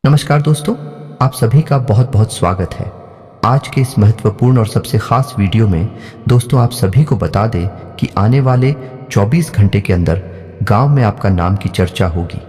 नमस्कार दोस्तों, आप सभी का बहुत बहुत स्वागत है। आज के इस महत्वपूर्ण और सबसे खास वीडियो में दोस्तों आप सभी को बता दें कि आने वाले 24 घंटे के अंदर गांव में आपका नाम की चर्चा होगी,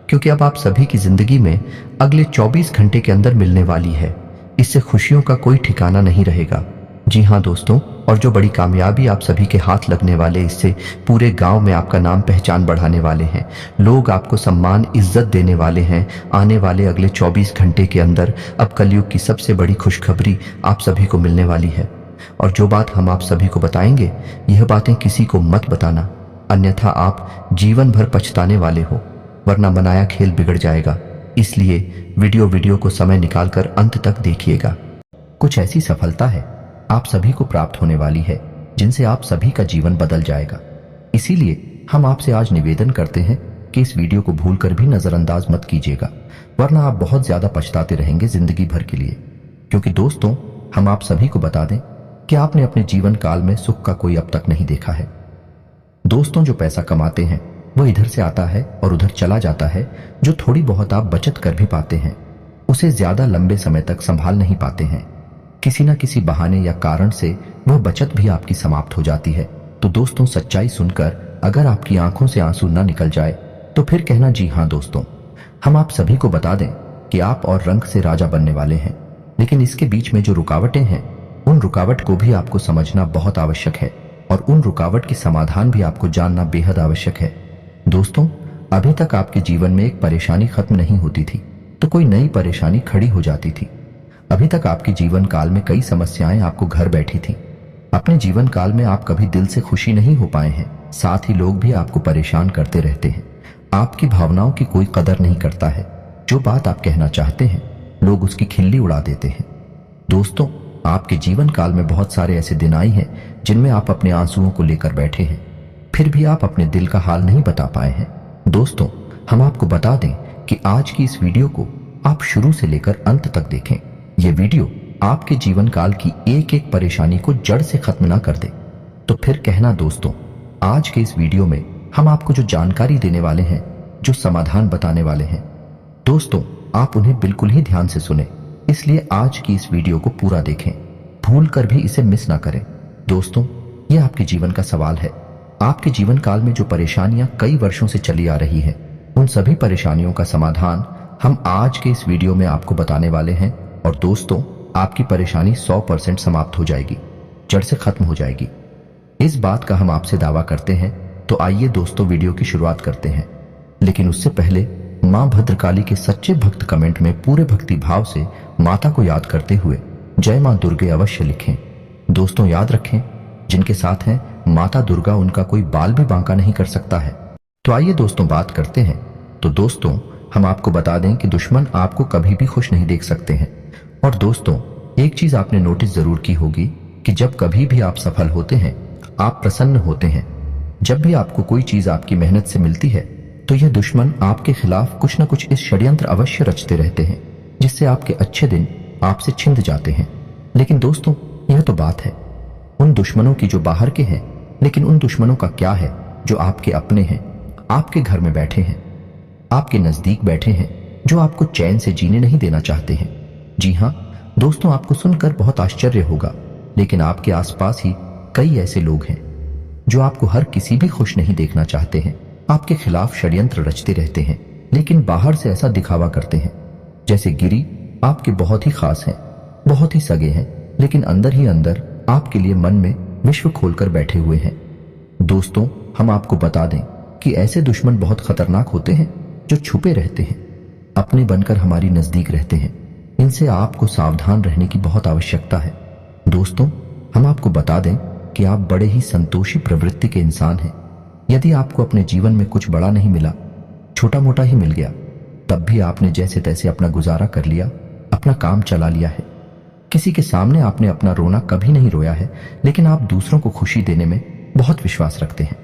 क्योंकि अब आप सभी की जिंदगी में अगले 24 घंटे के अंदर मिलने वाली है। इससे खुशियों का कोई ठिकाना नहीं रहेगा। जी हाँ दोस्तों, और जो बड़ी कामयाबी आप सभी के हाथ लगने वाले, इससे पूरे गांव में आपका नाम पहचान बढ़ाने वाले हैं। लोग आपको सम्मान इज्जत देने वाले हैं। आने वाले अगले 24 घंटे के अंदर अब कलयुग की सबसे बड़ी खुशखबरी आप सभी को मिलने वाली है। और जो बात हम आप सभी को बताएंगे, यह बातें किसी को मत बताना, अन्यथा आप जीवन भर पछताने वाले हो, वरना बनाया खेल बिगड़ जाएगा। इसलिए वीडियो को समय निकालकर अंत तक देखिएगा। कुछ ऐसी सफलता है आप सभी को प्राप्त होने वाली है जिनसे आप सभी का जीवन बदल जाएगा। इसीलिए हम आपसे आज निवेदन करते हैं कि इस वीडियो को भूलकर भी नजरअंदाज मत कीजिएगा, वरना आप बहुत ज्यादा पछताते रहेंगे जिंदगी भर के लिए। क्योंकि दोस्तों, हम आप सभी को बता दें कि आपने अपने जीवन काल में सुख का कोई अब तक नहीं देखा है। दोस्तों, जो पैसा कमाते हैं वो इधर से आता है और उधर चला जाता है। जो थोड़ी बहुत आप बचत कर भी पाते हैं, उसे ज्यादा लंबे समय तक संभाल नहीं पाते हैं। किसी न किसी बहाने या कारण से वह बचत भी आपकी समाप्त हो जाती है। तो दोस्तों, सच्चाई सुनकर अगर आपकी आंखों से आंसू न निकल जाए तो फिर कहना जी हाँ दोस्तों, हम आप सभी को बता दें कि आप और रंग से राजा बनने वाले हैं। लेकिन इसके बीच में जो रुकावटें हैं, उन रुकावट को भी आपको समझना बहुत आवश्यक है, और उन रुकावट की समाधान भी आपको जानना बेहद आवश्यक है। दोस्तों, अभी तक आपके जीवन में एक परेशानी खत्म नहीं होती थी तो कोई नई परेशानी खड़ी हो जाती थी। अभी तक आपके जीवन काल में कई समस्याएं आपको घर बैठी थी। अपने जीवन काल में आप कभी दिल से खुशी नहीं हो पाए हैं। साथ ही लोग भी आपको परेशान करते रहते हैं। आपकी भावनाओं की कोई कदर नहीं करता है। जो बात आप कहना चाहते हैं, लोग उसकी खिल्ली उड़ा देते हैं। दोस्तों, आपके जीवन काल में बहुत सारे ऐसे दिन आए हैं जिनमें आप अपने आंसुओं को लेकर बैठे हैं, फिर भी आप अपने दिल का हाल नहीं बता पाए हैं। दोस्तों, हम आपको बता दें कि आज की इस वीडियो को आप शुरू से लेकर अंत तक देखें। ये वीडियो आपके जीवन काल की एक एक परेशानी को जड़ से खत्म ना कर दे तो फिर कहना दोस्तों, आज के इस वीडियो में हम आपको जो जानकारी देने वाले हैं, जो समाधान बताने वाले हैं, दोस्तों आप उन्हें बिल्कुल ही ध्यान से सुने। इसलिए आज की इस वीडियो को पूरा देखें, भूल कर भी इसे मिस ना करें। दोस्तों, ये आपके जीवन का सवाल है। आपके जीवन काल में जो परेशानियां कई वर्षों से चली आ रही है, उन सभी परेशानियों का समाधान हम आज के इस वीडियो में आपको बताने वाले हैं। और दोस्तों, आपकी परेशानी 100% समाप्त हो जाएगी, जड़ से खत्म हो जाएगी। इस बात का हम आपसे दावा करते हैं। तो आइए दोस्तों, वीडियो की शुरुआत करते हैं। लेकिन उससे पहले मां भद्रकाली के सच्चे भक्त कमेंट में पूरे भक्ति भाव से माता को याद करते हुए जय मां दुर्गे अवश्य लिखें। दोस्तों, याद रखें, जिनके साथ हैं माता दुर्गा, उनका कोई बाल भी बांका नहीं कर सकता है। तो आइए दोस्तों, बात करते हैं। तो दोस्तों, हम आपको बता दें कि दुश्मन आपको कभी भी खुश नहीं देख सकते हैं। और दोस्तों, एक चीज आपने नोटिस जरूर की होगी कि जब कभी भी आप सफल होते हैं, आप प्रसन्न होते हैं, जब भी आपको कोई चीज आपकी मेहनत से मिलती है, तो यह दुश्मन आपके खिलाफ कुछ न कुछ इस षड्यंत्र अवश्य रचते रहते हैं, जिससे आपके अच्छे दिन आपसे छिंद जाते हैं। लेकिन दोस्तों, यह तो बात है उन दुश्मनों की जो बाहर के हैं, लेकिन उन दुश्मनों का क्या है जो आपके अपने हैं, आपके घर में बैठे हैं, आपके नजदीक बैठे हैं, जो आपको चैन से जीने नहीं देना चाहते हैं। जी हाँ दोस्तों, आपको सुनकर बहुत आश्चर्य होगा, लेकिन आपके आसपास ही कई ऐसे लोग हैं जो आपको हर किसी भी खुश नहीं देखना चाहते हैं, आपके खिलाफ षड्यंत्र रचते रहते हैं, लेकिन बाहर से ऐसा दिखावा करते हैं जैसे गिरी आपके बहुत ही खास हैं, बहुत ही सगे हैं, लेकिन अंदर ही अंदर आपके लिए मन में विश्व खोलकर बैठे हुए हैं। दोस्तों, हम आपको बता दें कि ऐसे दुश्मन बहुत खतरनाक होते हैं जो छुपे रहते हैं, अपने बनकर हमारी नजदीक रहते हैं। इनसे आपको सावधान रहने की बहुत आवश्यकता है। दोस्तों, हम आपको बता दें कि आप बड़े ही संतोषी प्रवृत्ति के इंसान हैं। यदि आपको अपने जीवन में कुछ बड़ा नहीं मिला, छोटा मोटा ही मिल गया, तब भी आपने जैसे तैसे अपना गुजारा कर लिया, अपना काम चला लिया है। किसी के सामने आपने अपना रोना कभी नहीं रोया है, लेकिन आप दूसरों को खुशी देने में बहुत विश्वास रखते हैं।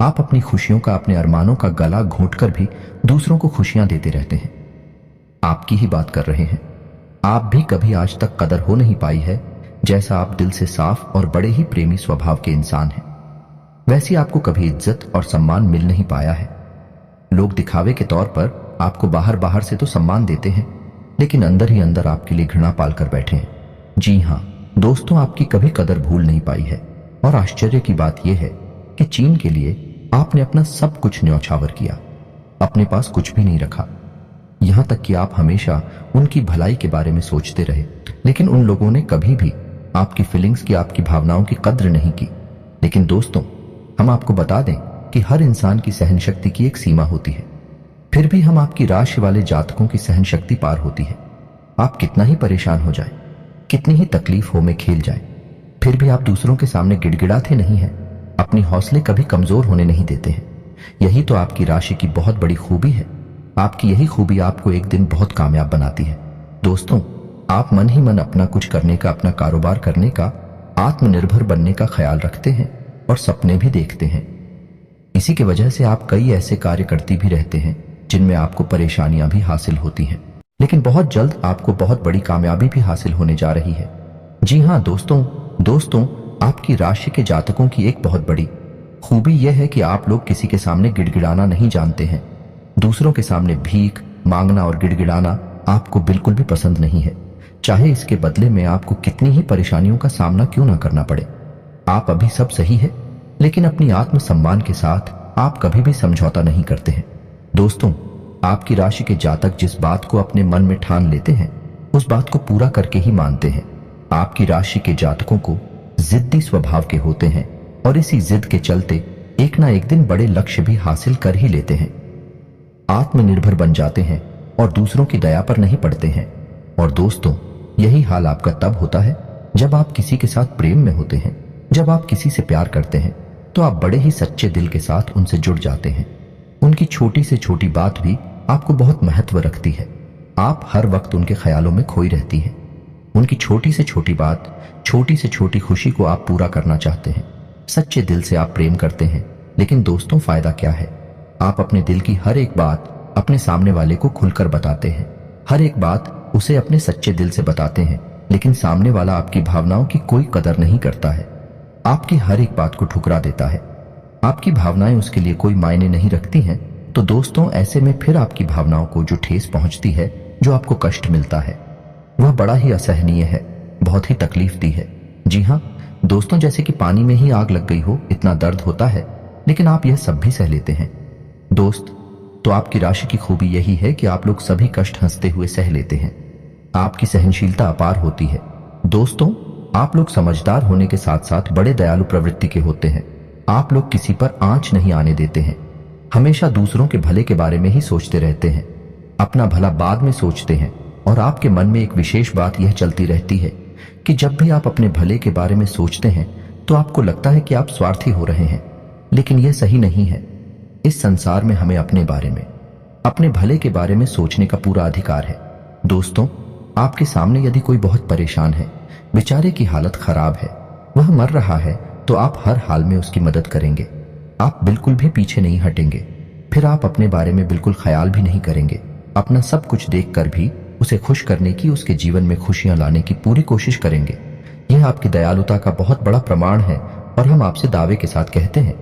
आप अपनी खुशियों का, अपने अरमानों का गला घोंटकर भी दूसरों को खुशियां देते रहते हैं। आपकी ही बात कर रहे हैं। आप भी कभी आज तक कदर हो नहीं पाई है, जैसा आप दिल से साफ और बड़े ही प्रेमी स्वभाव के इंसान हैं, वैसी आपको कभी इज्जत और सम्मान मिल नहीं पाया है। लोग दिखावे के तौर पर आपको बाहर बाहर से तो सम्मान देते हैं, लेकिन अंदर ही अंदर आपके लिए घृणा पालकर बैठे हैं। जी हाँ दोस्तों, आपकी कभी कदर भूल नहीं पाई है। और आश्चर्य की बात यह है कि चीन के लिए आपने अपना सब कुछ न्यौछावर किया, अपने पास कुछ भी नहीं रखा। यहां तक कि आप हमेशा उनकी भलाई के बारे में सोचते रहे, लेकिन उन लोगों ने कभी भी आपकी फीलिंग्स की, आपकी भावनाओं की कद्र नहीं की। लेकिन दोस्तों, हम आपको बता दें कि हर इंसान की सहन शक्ति की एक सीमा होती है। फिर भी हम आपकी राशि वाले जातकों की सहन शक्ति पार होती है। आप कितना ही परेशान हो जाए, कितनी ही तकलीफों में खेल जाए, फिर भी आप दूसरों के सामने गिड़गिड़ाते नहीं हैं, अपनी हौसले कभी कमजोर होने नहीं देते हैं। यही तो आपकी राशि की बहुत बड़ी खूबी है। आपकी यही खूबी आपको एक दिन बहुत कामयाब बनाती है। दोस्तों, आप मन ही मन अपना कुछ करने का, अपना कारोबार करने का, आत्मनिर्भर बनने का ख्याल रखते हैं और सपने भी देखते हैं। इसी की वजह से आप कई ऐसे कार्य करती भी रहते हैं जिनमें आपको परेशानियां भी हासिल होती हैं, लेकिन बहुत जल्द आपको बहुत बड़ी कामयाबी भी हासिल होने जा रही है। जी हाँ दोस्तों, आपकी राशि के जातकों की एक बहुत बड़ी खूबी यह है कि आप लोग किसी के सामने गिड़गिड़ाना नहीं जानते हैं। दूसरों के सामने भीख मांगना और गिड़गिड़ाना आपको बिल्कुल भी पसंद नहीं है, चाहे इसके बदले में आपको कितनी ही परेशानियों का सामना क्यों ना करना पड़े। आप अभी सब सही है, लेकिन अपनी आत्मसम्मान के साथ आप कभी भी समझौता नहीं करते हैं। दोस्तों, आपकी राशि के जातक जिस बात को अपने मन में ठान लेते हैं, उस बात को पूरा करके ही मानते हैं। आपकी राशि के जातकों को जिद्दी स्वभाव के होते हैं और इसी जिद के चलते एक ना एक दिन बड़े लक्ष्य भी हासिल कर ही लेते हैं। आत्मनिर्भर बन जाते हैं और दूसरों की दया पर नहीं पड़ते हैं। और दोस्तों, यही हाल आपका तब होता है जब आप किसी के साथ प्रेम में होते हैं। जब आप किसी से प्यार करते हैं तो आप बड़े ही सच्चे दिल के साथ उनसे जुड़ जाते हैं। उनकी छोटी से छोटी बात भी आपको बहुत महत्व रखती है। आप हर वक्त उनके ख्यालों में खोई रहती हैं। उनकी छोटी से छोटी बात, छोटी से छोटी खुशी को आप पूरा करना चाहते हैं। सच्चे दिल से आप प्रेम करते हैं, लेकिन दोस्तों फायदा क्या है? आप अपने दिल की हर एक बात अपने सामने वाले को खुलकर बताते हैं। हर एक बात उसे अपने सच्चे दिल से बताते हैं, लेकिन सामने वाला आपकी भावनाओं की कोई कदर नहीं करता है। आपकी हर एक बात को ठुकरा देता है। आपकी भावनाएं उसके लिए कोई मायने नहीं रखती हैं। तो दोस्तों, ऐसे में फिर आपकी भावनाओं को जो ठेस पहुंचती है, जो आपको कष्ट मिलता है, वह बड़ा ही असहनीय है, बहुत ही तकलीफ दी है। जी हाँ दोस्तों, जैसे कि पानी में ही आग लग गई हो, इतना दर्द होता है, लेकिन आप यह सब भी सह लेते हैं। दोस्त, तो आपकी राशि की खूबी यही है कि आप लोग सभी कष्ट हंसते हुए सह लेते हैं। आपकी सहनशीलता अपार होती है। दोस्तों, आप लोग समझदार होने के साथ साथ बड़े दयालु प्रवृत्ति के होते हैं। आप लोग किसी पर आंच नहीं आने देते हैं। हमेशा दूसरों के भले के बारे में ही सोचते रहते हैं। अपना भला बाद में सोचते हैं। और आपके मन में एक विशेष बात यह चलती रहती है कि जब भी आप अपने भले के बारे में सोचते हैं तो आपको लगता है कि आप स्वार्थी हो रहे हैं, लेकिन यह सही नहीं है। इस संसार में हमें अपने बारे में, अपने भले के बारे में सोचने का पूरा अधिकार है। दोस्तों, आपके सामने यदि कोई बहुत परेशान है, बेचारे की हालत खराब है, वह मर रहा है, तो आप हर हाल में उसकी मदद करेंगे। आप बिल्कुल भी पीछे नहीं हटेंगे। फिर आप अपने बारे में बिल्कुल ख्याल भी नहीं करेंगे। अपना सब कुछ देखकर भी उसे खुश करने की, उसके जीवन में खुशियां लाने की पूरी कोशिश करेंगे। यह आपकी दयालुता का बहुत बड़ा प्रमाण है और हम आपसे दावे के साथ कहते हैं।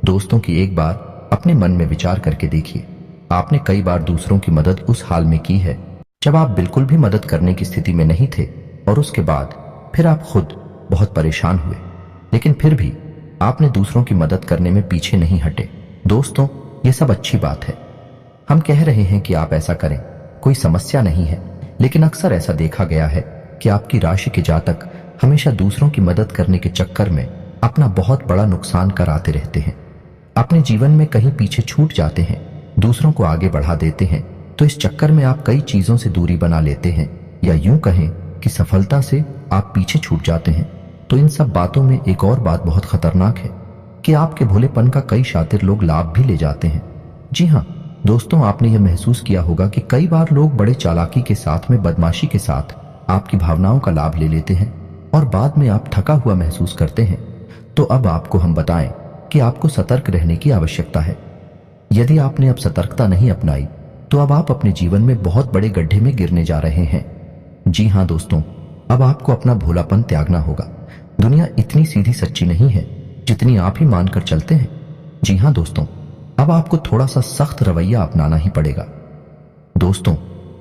दोस्तों, की एक बार अपने मन में विचार करके देखिए, आपने कई बार दूसरों की मदद उस हाल में की है जब आप बिल्कुल भी मदद करने की स्थिति में नहीं थे, और उसके बाद फिर आप खुद बहुत परेशान हुए, लेकिन फिर भी आपने दूसरों की मदद करने में पीछे नहीं हटे। दोस्तों, ये सब अच्छी बात है। हम कह रहे हैं कि आप ऐसा करें, कोई समस्या नहीं है, लेकिन अक्सर ऐसा देखा गया है कि आपकी राशि के जातक हमेशा दूसरों की मदद करने के चक्कर में अपना बहुत बड़ा नुकसान कराते रहते हैं। अपने जीवन में कहीं पीछे छूट जाते हैं, दूसरों को आगे बढ़ा देते हैं। तो इस चक्कर में आप कई चीजों से दूरी बना लेते हैं, या यूं कहें कि सफलता से आप पीछे छूट जाते हैं। तो इन सब बातों में एक और बात बहुत खतरनाक है कि आपके भोलेपन का कई शातिर लोग लाभ भी ले जाते हैं। जी हाँ दोस्तों, आपने यह महसूस किया होगा कि कई बार लोग बड़े चालाकी के साथ में, बदमाशी के साथ आपकी भावनाओं का लाभ ले लेते हैं और बाद में आप थका हुआ महसूस करते हैं। तो अब आपको हम बताएं कि आपको सतर्क रहने की आवश्यकता है। यदि आपने अब सतर्कता नहीं अपनाई तो अब आप अपने जीवन में बहुत बड़े गड्ढे में गिरने जा रहे हैं। जी हाँ दोस्तों, अब आपको अपना भोलापन त्यागना होगा। दुनिया इतनी सीधी सच्ची नहीं है जितनी आप ही मानकर चलते हैं। जी हाँ दोस्तों, अब आपको थोड़ा सा सख्त रवैया अपनाना ही पड़ेगा। दोस्तों,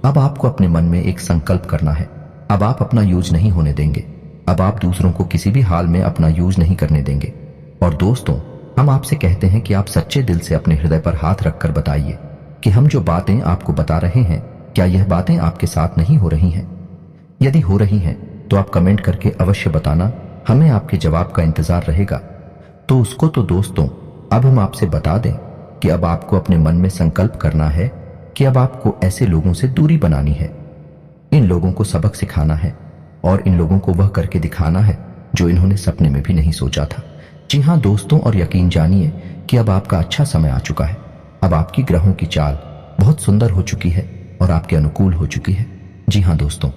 अब आपको अपने मन में एक संकल्प करना है। अब आप अपना यूज नहीं होने देंगे। अब आप दूसरों को किसी भी हाल में अपना यूज नहीं करने देंगे। और दोस्तों, हम आपसे कहते हैं कि आप सच्चे दिल से अपने हृदय पर हाथ रखकर बताइए कि हम जो बातें आपको बता रहे हैं, क्या यह बातें आपके साथ नहीं हो रही हैं? यदि हो रही हैं तो आप कमेंट करके अवश्य बताना, हमें आपके जवाब का इंतजार रहेगा। तो उसको तो दोस्तों, अब हम आपसे बता दें कि अब आपको अपने मन में संकल्प करना है कि अब आपको ऐसे लोगों से दूरी बनानी है। इन लोगों को सबक सिखाना है और इन लोगों को वह करके दिखाना है जो इन्होंने सपने में भी नहीं सोचा था। जी हाँ दोस्तों, और यकीन जानिए कि अब आपका अच्छा समय आ चुका है। अब आपकी ग्रहों की चाल बहुत सुंदर हो चुकी है और आपके अनुकूल हो चुकी है। जी हाँ दोस्तों,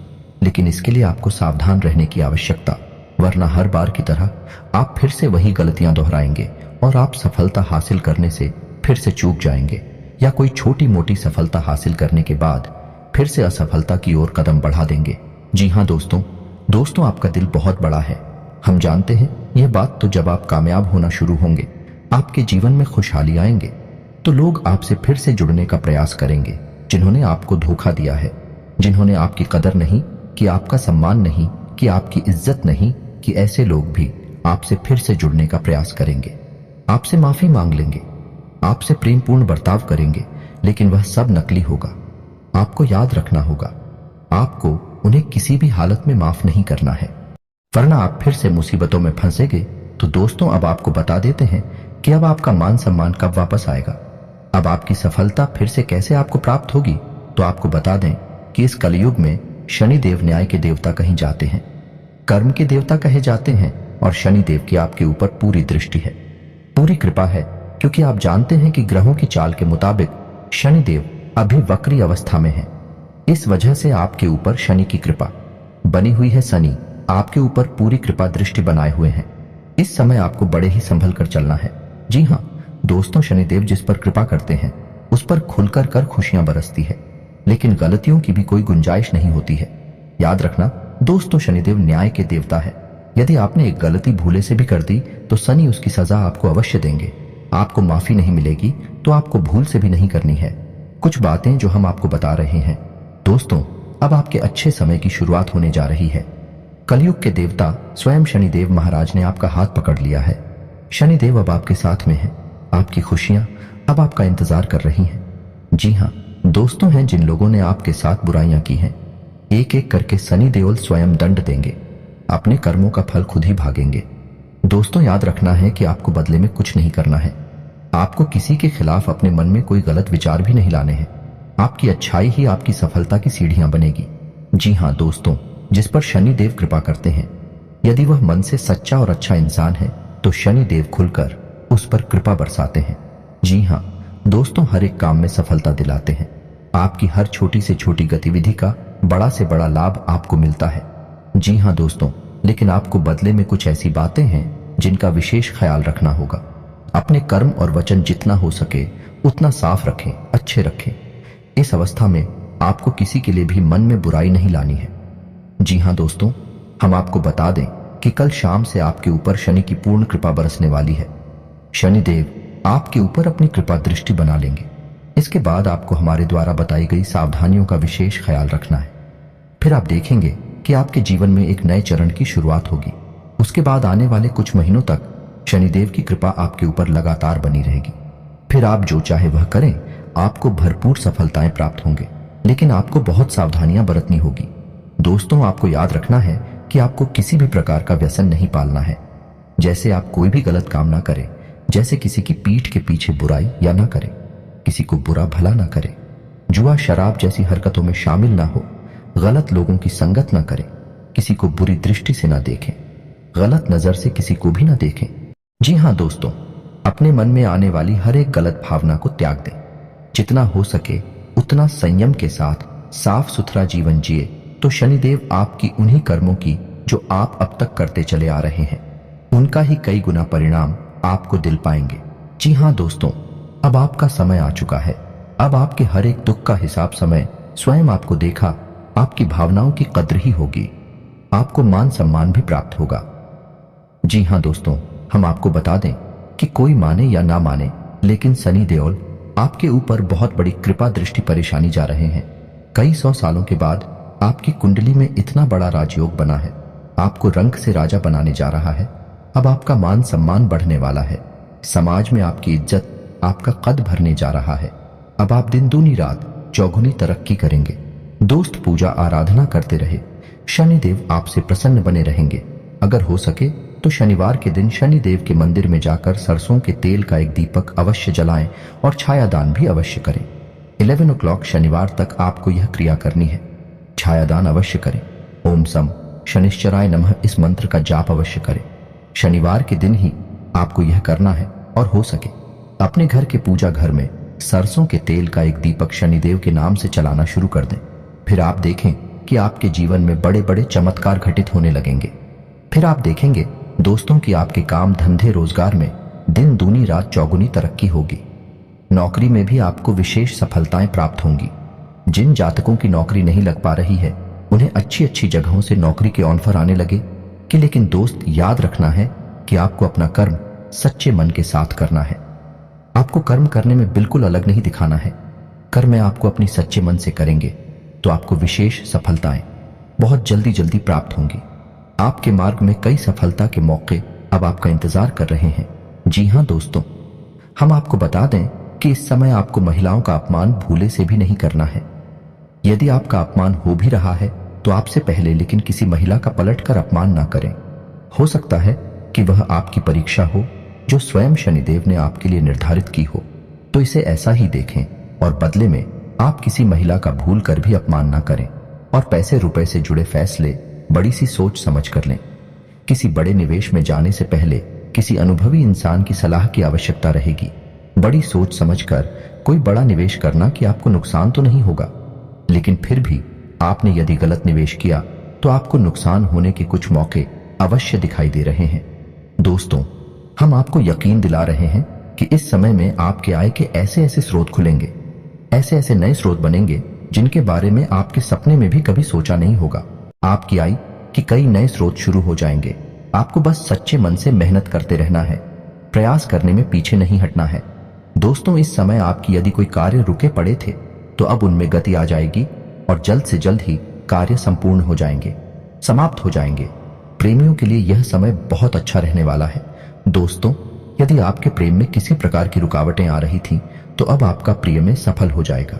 लेकिन इसके लिए आपको सावधान रहने की आवश्यकता, वरना हर बार की तरह आप फिर से वही गलतियां दोहराएंगे और आप सफलता हासिल करने से फिर से चूक जाएंगे, या कोई छोटी मोटी सफलता हासिल करने के बाद फिर से असफलता की ओर कदम बढ़ा देंगे। जी हाँ दोस्तों, आपका दिल बहुत बड़ा है। हम जानते हैं यह बात। तो जब आप कामयाब होना शुरू होंगे, आपके जीवन में खुशहाली आएंगे, तो लोग आपसे फिर से जुड़ने का प्रयास करेंगे। जिन्होंने आपको धोखा दिया है, जिन्होंने आपकी कदर नहीं कि, आपका सम्मान नहीं कि, आपकी इज्जत नहीं कि, ऐसे लोग भी आपसे फिर से जुड़ने का प्रयास करेंगे, आपसे माफी मांग लेंगे, आपसे प्रेमपूर्ण बर्ताव करेंगे, लेकिन वह सब नकली होगा। आपको याद रखना होगा, आपको उन्हें किसी भी हालत में माफ नहीं करना है, वरना आप फिर से मुसीबतों में फंसेंगे। तो दोस्तों, अब आपको बता देते हैं कि अब आपका मान सम्मान कब वापस आएगा, अब आपकी सफलता फिर से कैसे आपको प्राप्त होगी। तो आपको बता दें कि इस कलयुग में शनिदेव न्याय के देवता कहीं जाते हैं, कर्म के देवता कहे जाते हैं, और शनिदेव की आपके ऊपर पूरी दृष्टि है, पूरी कृपा है, क्योंकि आप जानते हैं कि ग्रहों की चाल के मुताबिक शनिदेव अभी वक्री अवस्था में है। इस वजह से आपके ऊपर शनि की कृपा बनी हुई है। शनि आपके ऊपर पूरी कृपा दृष्टि बनाए हुए हैं। इस समय आपको बड़े ही संभल कर चलना है। जी हाँ दोस्तों, शनिदेव जिस पर कृपा करते हैं उस पर खुलकर कर खुशियां बरसती है, लेकिन गलतियों की भी कोई गुंजाइश नहीं होती है। याद रखना दोस्तों, शनिदेव न्याय के देवता है। यदि आपने एक गलती भूले से भी कर दी तो शनि उसकी सजा आपको अवश्य देंगे। आपको माफी नहीं मिलेगी तो आपको भूल से भी नहीं करनी है। कुछ बातें जो हम आपको बता रहे हैं दोस्तों, अब आपके अच्छे समय की शुरुआत होने जा रही है। कलयुग के देवता स्वयं शनिदेव महाराज ने आपका हाथ पकड़ लिया है। शनिदेव अब आपके साथ में है। आपकी खुशियां अब आपका इंतजार कर रही हैं। जी हाँ दोस्तों, हैं जिन लोगों ने आपके साथ बुराइयां की हैं, एक एक करके शनि देवल स्वयं दंड देंगे। अपने कर्मों का फल खुद ही भागेंगे। दोस्तों, याद रखना है कि आपको बदले में कुछ नहीं करना है। आपको किसी के खिलाफ अपने मन में कोई गलत विचार भी नहीं लाने हैं। आपकी अच्छाई ही आपकी सफलता की सीढ़ियां बनेगी। जी हाँ दोस्तों, जिस पर शनि देव कृपा करते हैं, यदि वह मन से सच्चा और अच्छा इंसान है तो शनि देव खुलकर उस पर कृपा बरसाते हैं। जी हाँ दोस्तों, हर एक काम में सफलता दिलाते हैं। आपकी हर छोटी से छोटी गतिविधि का बड़ा से बड़ा लाभ आपको मिलता है। जी हाँ दोस्तों, लेकिन आपको बदले में कुछ ऐसी बातें हैं जिनका विशेष ख्याल रखना होगा। अपने कर्म और वचन जितना हो सके उतना साफ रखें, अच्छे रखें। इस अवस्था में आपको किसी के लिए भी मन में बुराई नहीं लानी है। जी हाँ दोस्तों, हम आपको बता दें कि कल शाम से आपके ऊपर शनि की पूर्ण कृपा बरसने वाली है। शनिदेव आपके ऊपर अपनी कृपा दृष्टि बना लेंगे। इसके बाद आपको हमारे द्वारा बताई गई सावधानियों का विशेष ख्याल रखना है। फिर आप देखेंगे कि आपके जीवन में एक नए चरण की शुरुआत होगी। उसके बाद आने वाले कुछ महीनों तक शनिदेव की कृपा आपके ऊपर लगातार बनी रहेगी। फिर आप जो चाहे वह करें, आपको भरपूर सफलताएं प्राप्त होंगे, लेकिन आपको बहुत सावधानियां बरतनी होगी। दोस्तों, आपको याद रखना है कि आपको किसी भी प्रकार का व्यसन नहीं पालना है। जैसे आप कोई भी गलत काम ना करें, जैसे किसी की पीठ के पीछे बुराई या ना करें, किसी को बुरा भला ना करें, जुआ शराब जैसी हरकतों में शामिल ना हो, गलत लोगों की संगत ना करें, किसी को बुरी दृष्टि से ना देखें, गलत नजर से किसी को भी ना देखें। जी हाँ दोस्तों, अपने मन में आने वाली हर एक गलत भावना को त्याग दें। जितना हो सके उतना संयम के साथ साफ सुथरा जीवन जिए तो शनिदेव आपकी उन्हीं कर्मों की जो आप अब तक करते चले आ रहे हैं, उनका ही कई गुना परिणाम आपको दिल पाएंगे। जी हाँ दोस्तों, अब आपका समय आ चुका है। अब आपके हर एक दुख का हिसाब समय स्वयं आपको देखा, आपकी भावनाओं की कद्र ही होगी, आपको मान सम्मान भी प्राप्त होगा। जी हाँ दोस्तों, हम आपको बता दें कि कोई माने या ना माने, लेकिन शनि देओल आपके ऊपर बहुत बड़ी कृपा दृष्टि परेशानी जा रहे हैं। कई 100 सालों के बाद आपकी कुंडली में इतना बड़ा राजयोग बना है, आपको रंक से राजा बनाने जा रहा है। अब आपका मान सम्मान बढ़ने वाला है, समाज में आपकी इज्जत, आपका कद भरने जा रहा है। अब आप दिन दूनी रात चौगुनी तरक्की करेंगे। दोस्त, पूजा आराधना करते रहे, शनिदेव आपसे प्रसन्न बने रहेंगे। अगर हो सके तो शनिवार के दिन शनिदेव के मंदिर में जाकर सरसों के तेल का एक दीपक अवश्य जलाएं और छायादान भी अवश्य करें। 11 o'clock शनिवार तक आपको यह क्रिया करनी है। छायादान अवश्य करें। ओम सम शनिश्चराय नमः इस मंत्र का जाप अवश्य करें। शनिवार के दिन ही आपको यह करना है और हो सके अपने घर के पूजा घर में सरसों के तेल का एक दीपक शनिदेव के नाम से चलाना शुरू कर दें। फिर आप देखें कि आपके जीवन में बड़े बड़े चमत्कार घटित होने लगेंगे। फिर आप देखेंगे दोस्तों कि आपके काम धंधे रोजगार में दिन दूनी रात चौगुनी तरक्की होगी। नौकरी में भी आपको विशेष सफलताएं प्राप्त होंगी। जिन जातकों की नौकरी नहीं लग पा रही है उन्हें अच्छी अच्छी जगहों से नौकरी के ऑफर आने लगे कि लेकिन दोस्त, याद रखना है कि आपको अपना कर्म सच्चे मन के साथ करना है। आपको कर्म करने में बिल्कुल अलग नहीं दिखाना है। कर्म आपको अपनी सच्चे मन से करेंगे तो आपको विशेष सफलताएं बहुत जल्दी जल्दी प्राप्त होंगी। आपके मार्ग में कई सफलता के मौके अब आपका इंतजार कर रहे हैं। जी हां दोस्तों, हम आपको बता दें कि इस समय आपको महिलाओं का अपमान भूले से भी नहीं करना है। यदि आपका अपमान हो भी रहा है तो आपसे पहले लेकिन किसी महिला का पलटकर अपमान ना करें। हो सकता है कि वह आपकी परीक्षा हो जो स्वयं शनिदेव ने आपके लिए निर्धारित की हो, तो इसे ऐसा ही देखें और बदले में आप किसी महिला का भूल कर भी अपमान ना करें और पैसे रुपए से जुड़े फैसले बड़ी सी सोच समझ कर लें। किसी बड़े निवेश में जाने से पहले किसी अनुभवी इंसान की सलाह की आवश्यकता रहेगी। बड़ी सोच समझकर कोई बड़ा निवेश करना कि आपको नुकसान तो नहीं होगा, लेकिन फिर भी आपने यदि गलत निवेश किया तो आपको नुकसान होने के कुछ मौके अवश्य दिखाई दे रहे हैं। दोस्तों, हम आपको यकीन दिला रहे हैं कि इस समय में आपके आय के ऐसे ऐसे स्रोत खुलेंगे, ऐसे ऐसे नए स्रोत बनेंगे जिनके बारे में आपके सपने में भी कभी सोचा नहीं होगा। आपकी आय के कई नए स्रोत शुरू हो जाएंगे। आपको बस सच्चे मन से मेहनत करते रहना है, प्रयास करने में पीछे नहीं हटना है। दोस्तों, इस समय आपकी यदि कोई कार्य रुके पड़े थे तो अब उनमें गति आ जाएगी और जल्द से जल्द ही कार्य संपूर्ण हो जाएंगे, समाप्त हो जाएंगे। प्रेमियों के लिए यह समय बहुत अच्छा रहने वाला है। दोस्तों, यदि आपके प्रेम में किसी प्रकार की रुकावटें आ रही थीं तो अब आपका प्रिय में सफल हो जाएगा।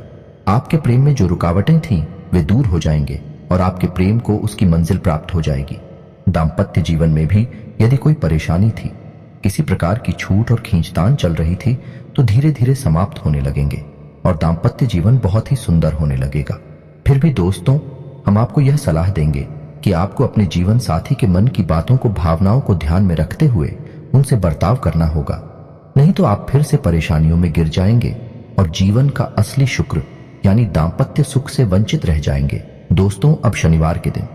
आपके प्रेम में जो रुकावटें थीं वे दूर हो जाएंगे और आपके प्रेम को उसकी मंजिल प्राप्त हो जाएगी। दाम्पत्य जीवन में भी यदि कोई परेशानी थी, किसी प्रकार की छूट और खींचतान चल रही थी, तो धीरे धीरे समाप्त होने लगेंगे और दाम्पत्य जीवन बहुत ही सुंदर होने लगेगा। फिर भी दोस्तों, हम आपको यह सलाह देंगे कि आपको अपने जीवन साथी के मन की बातों को, भावनाओं को ध्यान में रखते हुए उनसे बर्ताव करना होगा, नहीं तो आप फिर से परेशानियों में गिर जाएंगे और जीवन का असली शुक्र यानी दाम्पत्य सुख से वंचित रह जाएंगे। दोस्तों, अब शनिवार के दिन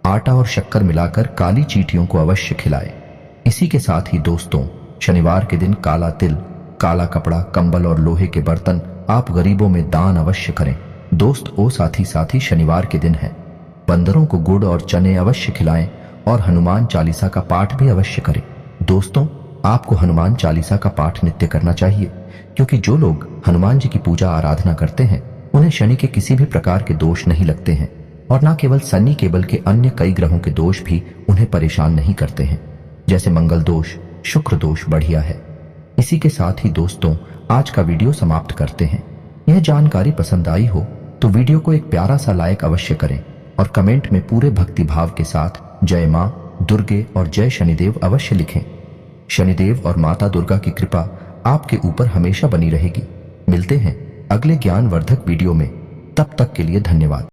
आटा और शक्कर मिलाकर काली चींटियों को अवश्य खिलाएं। इसी के साथ ही दोस्तों, शनिवार के दिन काला तिल, काला कपड़ा, कंबल और लोहे के बर्तन आप गरीबों में दान अवश्य करें। दोस्त ओ साथी शनिवार के दिन है, बंदरों को गुड़ और चने अवश्य खिलाएं और हनुमान चालीसा का पाठ भी अवश्य करें। दोस्तों, आपको हनुमान चालीसा का पाठ नित्य करना चाहिए, क्योंकि जो लोग हनुमान जी की पूजा आराधना करते हैं उन्हें शनि के किसी भी प्रकार के दोष नहीं लगते हैं और न केवल शनि, केवल के अन्य कई ग्रहों के दोष भी उन्हें परेशान नहीं करते हैं, जैसे मंगल दोष, शुक्र दोष बढ़िया है। इसी के साथ ही दोस्तों, आज का वीडियो समाप्त करते हैं। यह जानकारी पसंद आई हो तो वीडियो को एक प्यारा सा लाइक अवश्य करें और कमेंट में पूरे भक्ति भाव के साथ जय मां दुर्गे और जय शनिदेव अवश्य लिखें। शनिदेव और माता दुर्गा की कृपा आपके ऊपर हमेशा बनी रहेगी। मिलते हैं अगले ज्ञानवर्धक वीडियो में, तब तक के लिए धन्यवाद।